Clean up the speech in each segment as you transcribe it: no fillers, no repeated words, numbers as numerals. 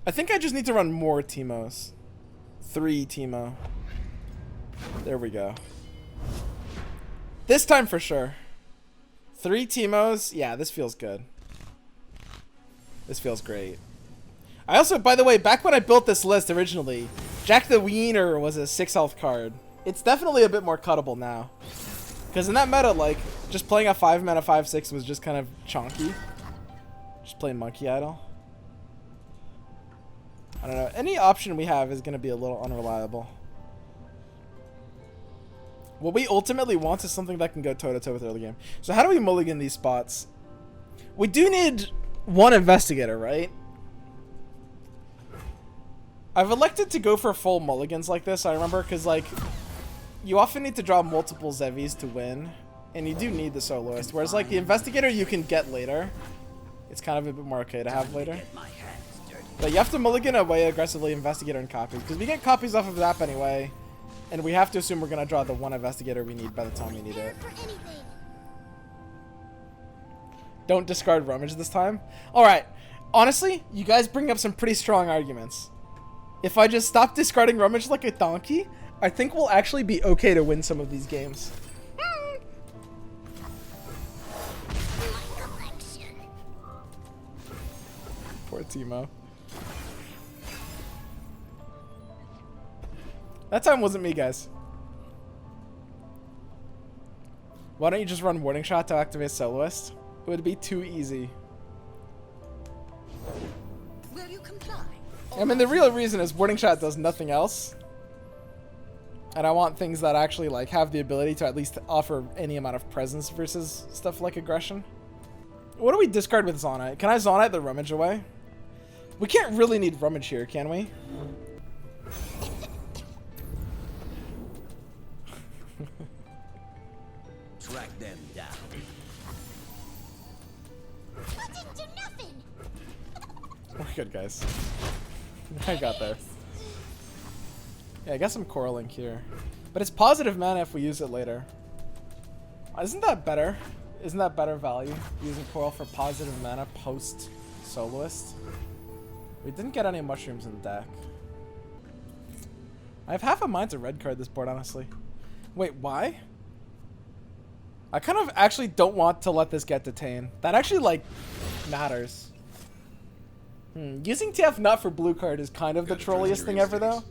I think I just need to run more Teemos. 3 Teemo. There we go. This time for sure. 3 Teemos. Yeah, this feels good. This feels great. I also, by the way, back when I built this list originally, Jack the Wiener was a 6 health card. It's definitely a bit more cuttable now. Because in that meta, like, just playing a 5 mana 5/6 was just kind of chonky. Just playing Monkey Idol. I don't know. Any option we have is going to be a little unreliable. What we ultimately want is something that can go toe-to-toe with early game. So how do we mulligan these spots? We do need 1 investigator, right? I've elected to go for full mulligans like this, I remember, because, like, you often need to draw multiple Zevies to win, and you do need the soloist. Whereas, like, the investigator you can get later. It's kind of a bit more okay to have later. But you have to mulligan away aggressively investigator and copies, because we get copies off of Zap anyway. And we have to assume we're going to draw the 1 investigator we need by the time we need it. Don't discard Rummage this time. Alright. Honestly, you guys bring up some pretty strong arguments. If I just stop discarding Rummage like a donkey, I think we'll actually be okay to win some of these games. Poor Teemo. That time wasn't me, guys. Why don't you just run Warning Shot to activate Soloist? It would be too easy. Will you comply? I mean, the real reason is Warning Shot does nothing else. And I want things that actually, like, have the ability to at least offer any amount of presence versus stuff like aggression. What do we discard with Zonite? Can I Zonite the Rummage away? We can't really need Rummage here, can we? Track them down. I didn't do nothing. We're good, guys. I got there. Yeah, I guess I'm Coralling here. But it's positive mana if we use it later. Isn't that better? Isn't that better value? Using Coral for positive mana post Soloist? We didn't get any mushrooms in the deck. I have half a mind to red card this board, honestly. Wait, why? I kind of actually don't want to let this get detained. That actually, like, matters. Using TF not for blue card is kind of the trolliest thing ever, though.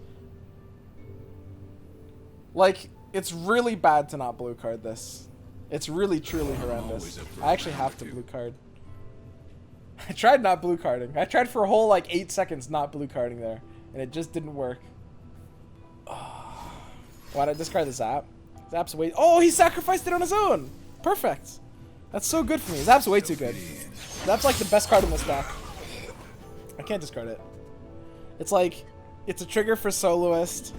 Like, it's really bad to not blue card this. It's really, truly horrendous. I actually have to blue card. I tried not blue carding. I tried for a whole, like, 8 seconds not blue carding there. And it just didn't work. Why'd I discard the Zap? Zap's way... Oh, he sacrificed it on his own! Perfect. That's so good for me. Zap's way too good. Zap's like the best card in this deck. I can't discard it. It's like... It's a trigger for Soloist.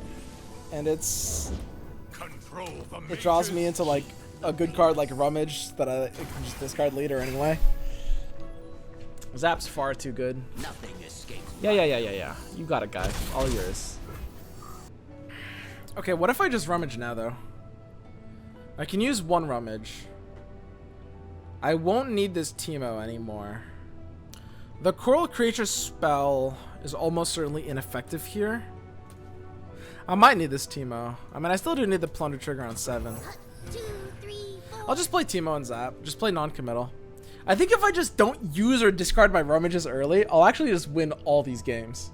And it's... It draws me into, like, a good card like Rummage that I can just discard later anyway. Zap's far too good. Nothing escapes. Yeah. You got it, guy. All yours. Okay, what if I just Rummage now, though? I can use 1 Rummage. I won't need this Teemo anymore. The Coral Creature spell is almost certainly ineffective here. I might need this Teemo. I mean, I still do need the Plunder trigger on 7. 2, 3, 4. I'll just play Teemo and Zap. Just play non-committal. I think if I just don't use or discard my Rummages early, I'll actually just win all these games.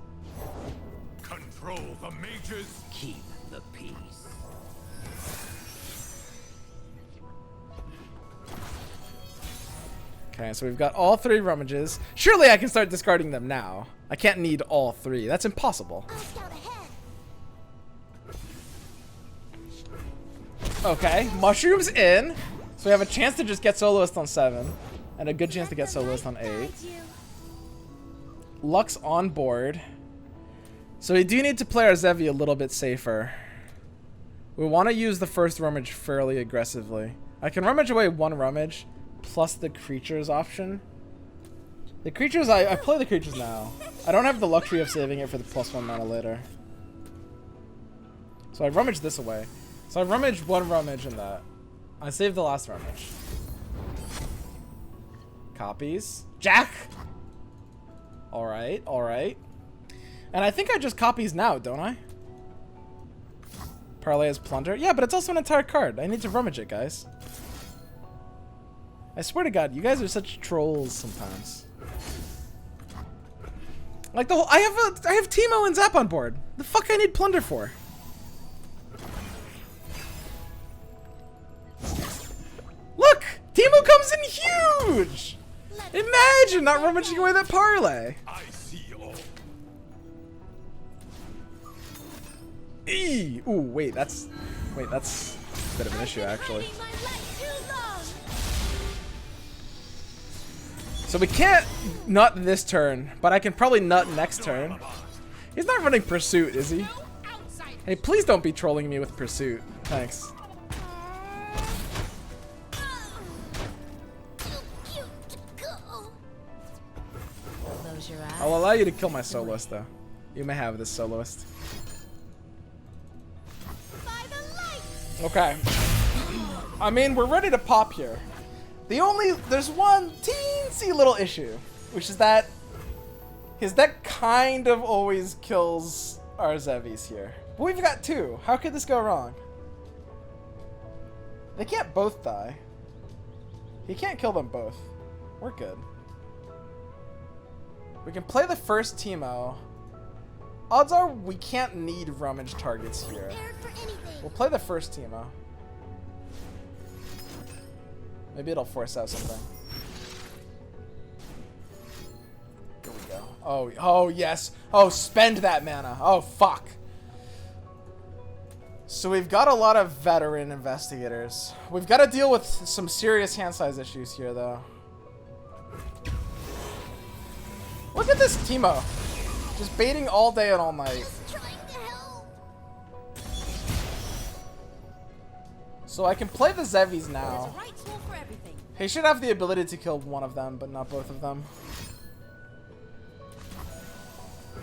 Control the mages. Keep the peace. Okay, so we've got all 3 Rummages. Surely I can start discarding them now. I can't need all 3. That's impossible. I'll scout ahead. Okay, Mushrooms in. So we have a chance to just get Soloist on 7. And a good chance to get Soloist on 8. Lux on board. So we do need to play our Zevi a little bit safer. We want to use the first Rummage fairly aggressively. I can Rummage away 1 Rummage plus the Creatures option. The Creatures, I play the Creatures now. I don't have the luxury of saving it for the +1 mana later. So I Rummage this away. So I Rummage 1 Rummage in that. I saved the last Rummage. Copies. Jack! Alright. And I think I just copies now, don't I? Parlay as plunder? Yeah, but it's also an entire card. I need to rummage it, guys. I swear to God, you guys are such trolls sometimes. Like the whole, I have Teemo and Zap on board. The fuck I need plunder for? Look, Teemo comes in huge. Imagine not rummaging away that parlay. I see all. Eee. Ooh, wait, that's a bit of an issue actually. So we can't nut this turn, but I can probably nut next turn. He's not running Pursuit, is he? Hey, please don't be trolling me with Pursuit. Thanks. I'll allow you to kill my soloist, though. You may have this soloist. Okay. I mean, we're ready to pop here. There's one teensy little issue, which is that his deck kind of always kills our Zevis here. But we've got two. How could this go wrong? They can't both die. He can't kill them both. We're good. We can play the first Teemo. Odds are we can't need rummage targets here. We'll play the first Teemo. Maybe it'll force out something. Here we go. Oh yes. Oh, spend that mana. Oh, fuck. So we've got a lot of veteran investigators. We've got to deal with some serious hand size issues here, though. Look at this Teemo. Just baiting all day and all night. So I can play the Zevis now. He should have the ability to kill one of them, but not both of them.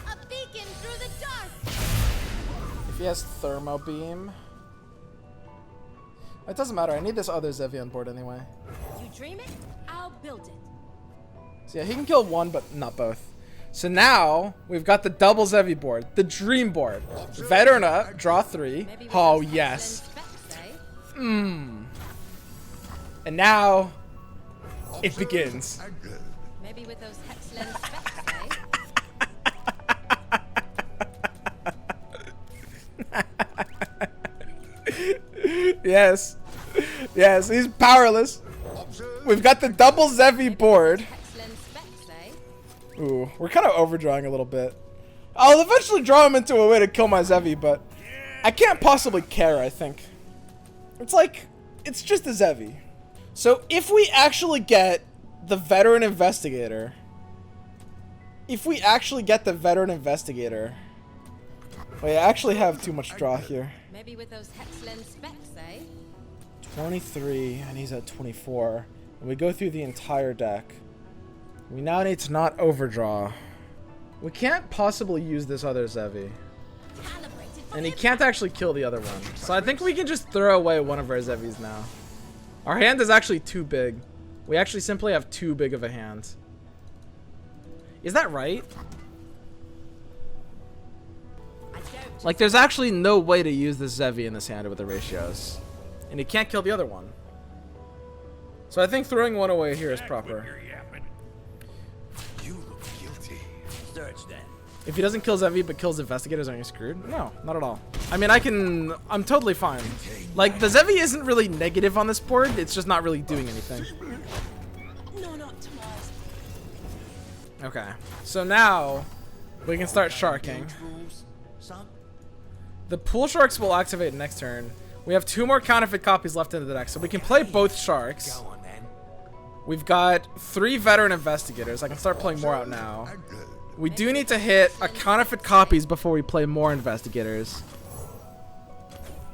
A beacon through the dark. If he has Thermo Beam. It doesn't matter. I need this other Zevi on board anyway. You dream it, I'll build it. So yeah, he can kill one, but not both. So now we've got the double Zevi board, the dream board. Veteran up, draw 3. Oh yes. And now it begins. Maybe with those hex lens Yes. Yes, he's powerless. We've got the double Zevi board. Ooh, we're kind of overdrawing a little bit. I'll eventually draw him into a way to kill my Zevi, but I can't possibly care, I think. It's like, it's just a Zevi. So if we actually get the veteran investigator, wait, I actually have too much draw here. Maybe with those hex lens specs, eh? 23, and he's at 24. And we go through the entire deck. We now need to not overdraw. We can't possibly use this other Zevi. And he can't actually kill the other one. So I think we can just throw away one of our Zevis now. Our hand is actually too big. We actually simply have too big of a hand. Is that right? Like, there's actually no way to use this Zevi in this hand with the ratios. And he can't kill the other one. So I think throwing one away here is proper. You look guilty. Search then. If he doesn't kill Zevi but kills investigators, are you screwed? No, not at all. I mean, I'm totally fine. Like, the Zevi isn't really negative on this board, it's just not really doing anything. No, not tomorrow. Okay, so now we can start sharking. The pool sharks will activate next turn. We have 2 more counterfeit copies left in the deck, so we can play both sharks. We've got 3 veteran investigators. I can start playing more out now. We do need to hit a counterfeit copies before we play more investigators.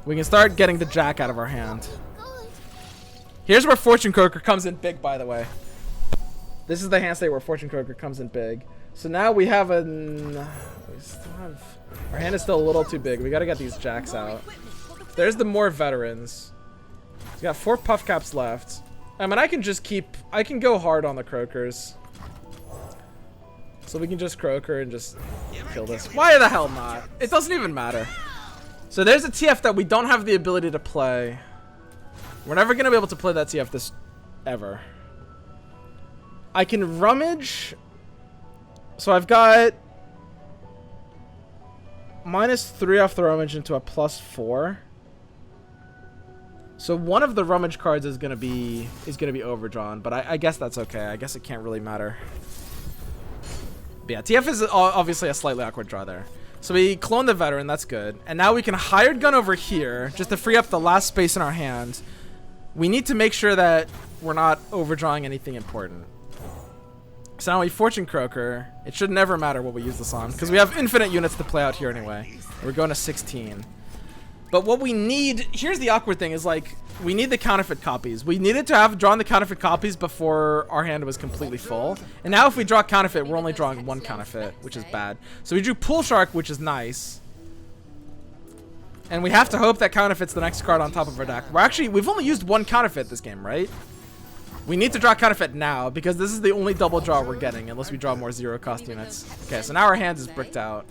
We can start getting the jack out of our hand. Here's where Fortune Croaker comes in big, by the way. This is the hand state where Fortune Croaker comes in big. So now we have our hand is still a little too big. We gotta get these jacks out. There's the more veterans. He's got 4 puff caps left. I mean, I can go hard on the Croakers. So we can just Croaker and just kill this. Why the hell not? It doesn't even matter. So there's a TF that we don't have the ability to play. We're never going to be able to play that TF this ever. I can rummage. So I've got -3 off the rummage into a +4. So one of the rummage cards is gonna be overdrawn, but I guess that's okay. I guess it can't really matter. But yeah, TF is obviously a slightly awkward draw there. So we clone the veteran, that's good. And now we can hired gun over here just to free up the last space in our hand. We need to make sure that we're not overdrawing anything important. So now we fortune croaker. It should never matter what we use this on because we have infinite units to play out here anyway. We're going to 16. But what we need, here's the awkward thing, is like, we need the counterfeit copies. We needed to have drawn the counterfeit copies before our hand was completely full. And now if we draw counterfeit, we're only drawing one counterfeit, which is bad. So we drew pool shark, which is nice. And we have to hope that counterfeit's the next card on top of our deck. We've only used one counterfeit this game, right? We need to draw counterfeit now because this is the only double draw we're getting unless we draw more 0 cost units. Okay, so now our hand is bricked out.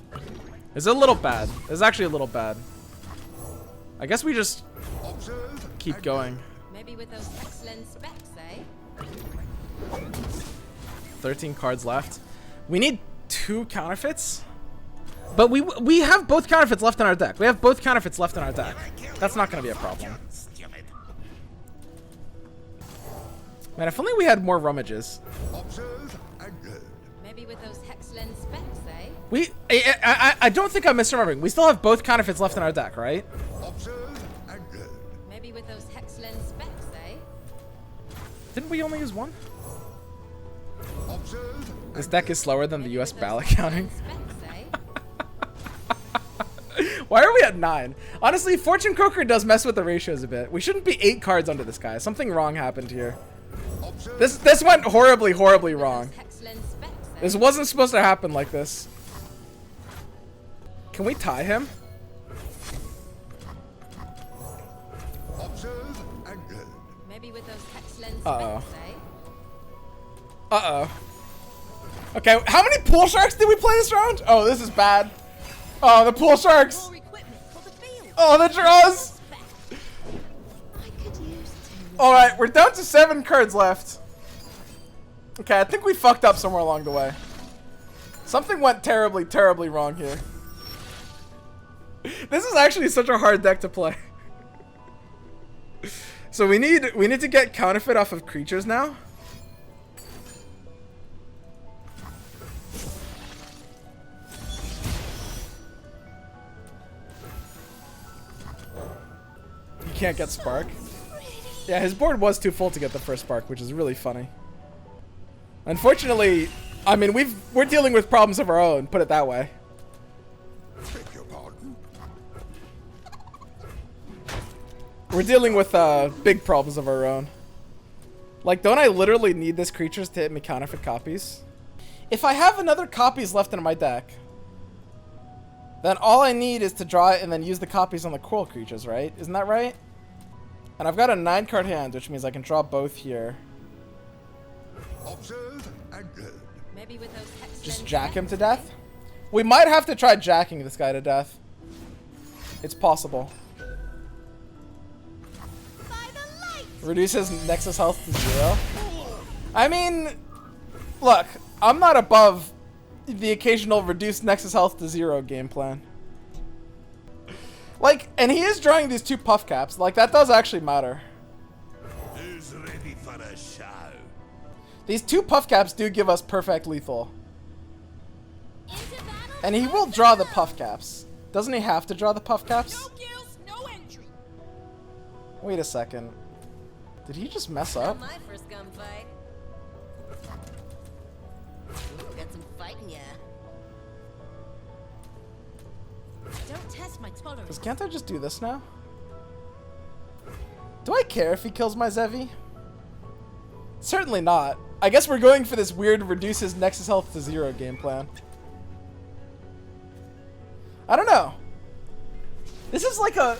It's a little bad. It's actually a little bad. I guess we just keep going. Maybe with those excellent specs, eh? 13 cards left. We need 2 counterfeits. But we have both counterfeits left in our deck. We have both counterfeits left in our deck. That's not going to be a problem. Man, if only we had more rummages. Maybe with those excellent specs, eh? I don't think I'm misremembering. We still have both counterfeits left in our deck, right? Maybe with those excellent specs, eh? Didn't we only use one? This deck is slower than the US ballot counting. Why are we at 9? Honestly, Fortune Croaker does mess with the ratios a bit. We shouldn't be 8 cards under this guy. Something wrong happened here. This went horribly, horribly wrong. This wasn't supposed to happen like this. Can we tie him? Maybe with those excellent Uh-oh. specs, eh? Uh-oh. Okay, how many pool sharks did we play this round? Oh, this is bad. Oh, the pool sharks. More equipment for the field. Oh, the draws. I could use All right, we're down to 7 cards left. Okay, I think we fucked up somewhere along the way. Something went terribly, terribly wrong here. This is actually such a hard deck to play. So we need to get counterfeit off of creatures now. You can't get spark. Yeah, his board was too full to get the first spark, which is really funny. Unfortunately, I mean, we're dealing with problems of our own, put it that way. Beg your pardon. We're dealing with big problems of our own. Like, don't I literally need this creatures to hit me counterfeit copies? If I have another copies left in my deck, then all I need is to draw it and then use the copies on the coral creatures, right? Isn't that right? And I've got a 9-card hand, which means I can draw both here. Observe and good. Maybe with those excellent Just jack him to specs, eh? death? We might have to try jacking this guy to death. It's possible. By the light. Reduces Nexus health to 0. I mean, look, I'm not above the occasional reduced Nexus health to 0 game plan. Like, and he is drawing these 2 puff caps. Like, that does actually matter. Who's ready for a show? These 2 puff caps do give us perfect lethal. Into battle. And he will draw the puff caps. Doesn't he have to draw the puff caps? No kills, no entry. Wait a second. Did he just mess up? My first gunfight. Ooh, got some fighting, yeah. Don't test my tolerance. Because can't I just do this now? Do I care if he kills my Zevi? Certainly not. I guess we're going for this weird reduces Nexus health to 0 game plan. I don't know. This is like a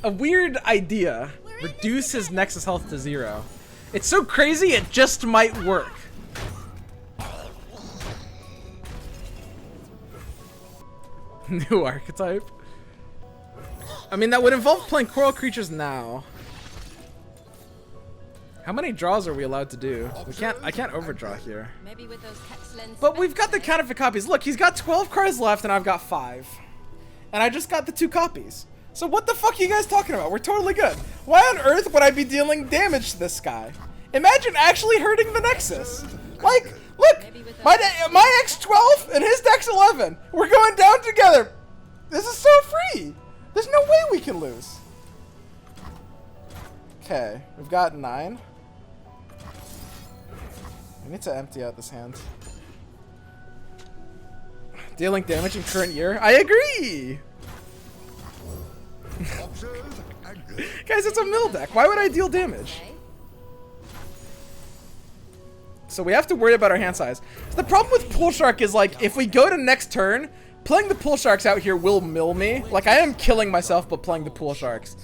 weird idea. Reduce his Nexus health to 0. It's so crazy it just might work. New archetype. I mean, that would involve playing coral creatures now. How many draws are we allowed to do? I can't overdraw here. Maybe with those hex lens But we've got the specs, counterfeit copies. Look, he's got 12 cards left and I've got 5. And I just got the 2 copies. So what the fuck are you guys talking about? We're totally good. Why on earth would I be dealing damage to this guy? Imagine actually hurting the Nexus. Like, look, my deck's 12 and his deck's 11. We're going down together. This is so free. There's no way we can lose. Okay, we've got 9. I need to empty out this hand. Dealing damage in current year? I agree! Guys, it's a mill deck. Why would I deal damage? okay? So we have to worry about our hand size. So the problem with Pool Shark is, like, if we go to next turn, playing the Pool Sharks out here will mill me. Like, I am killing myself but playing the Pool Sharks.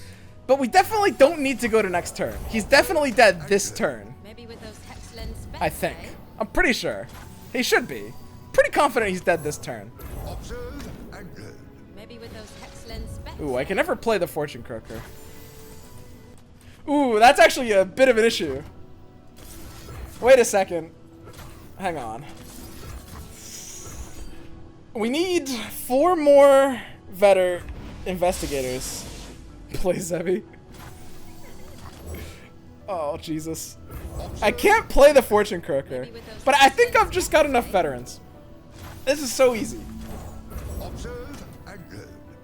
But we definitely don't need to go to next turn. He's definitely dead this turn. Maybe with those hex lens specs, I think. eh? I'm pretty sure. He should be. Pretty confident he's dead this turn. Maybe with those hex lens specs. Ooh, I can never play the Fortune Croaker. Ooh, that's actually a bit of an issue. Wait a second. Hang on. We need 4 more Vetter investigators. Play Zevi. Oh, Jesus. I can't play the Fortune Croaker. But I think I've just got enough veterans. This is so easy.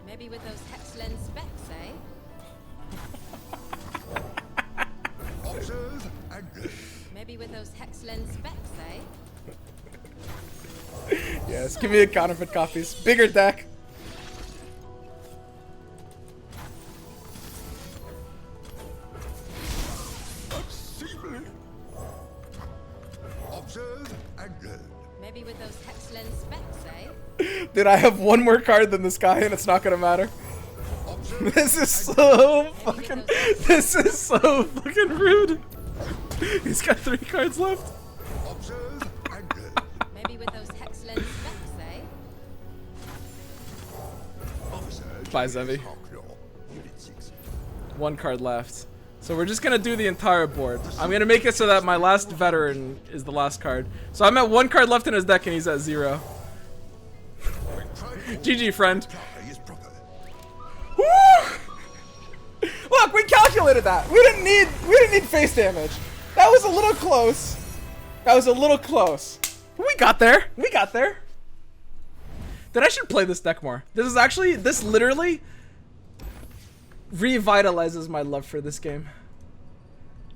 Maybe with those hex lens specs, eh? Maybe with those hex lens specs, eh? Yes, give me the counterfeit copies. Bigger deck. Maybe with those hex lens specs, eh? Dude, I have 1 more card than this guy and it's not gonna matter. This is so fucking... This is so fucking rude. He's got 3 cards left. Maybe with those hex lens specs, eh? Bye, Zevi. 1 card left. So we're just gonna do the entire board. I'm gonna make it so that my last veteran is the last card. So I'm at 1 card left in his deck and he's at 0. GG, friend. Woo! Look, we calculated that. We didn't need face damage. That was a little close. That was a little close. But we got there. We got there. Then I should play this deck more. This literally revitalizes my love for this game.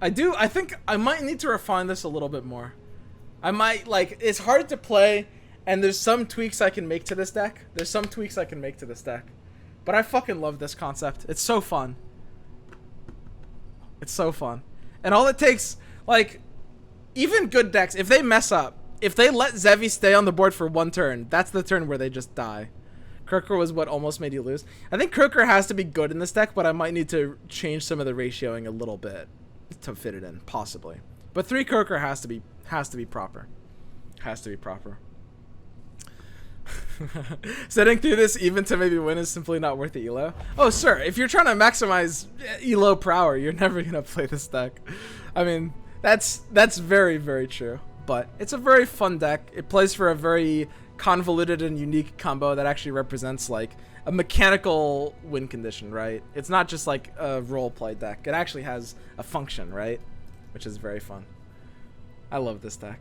I think I might need to refine this a little bit more. I might, like, it's hard to play and there's some tweaks I can make to this deck. But I fucking love this concept. It's so fun. It's so fun. And all it takes, like, even good decks, if they mess up, if they let Zevi stay on the board for 1 turn, that's the turn where they just die. Croaker was what almost made you lose. I think Croaker has to be good in this deck, but I might need to change some of the ratioing a little bit to fit it in, possibly. But 3 Croaker has to be proper. Has to be proper. Setting through this even to maybe win is simply not worth the elo. Oh, sir, if you're trying to maximize elo per hour, you're never gonna play this deck. I mean, that's very, very true. But it's a very fun deck. It plays for a very convoluted and unique combo that actually represents, like, a mechanical win condition, right? It's not just like a role play deck. It actually has a function, right? Which is very fun. I love this deck.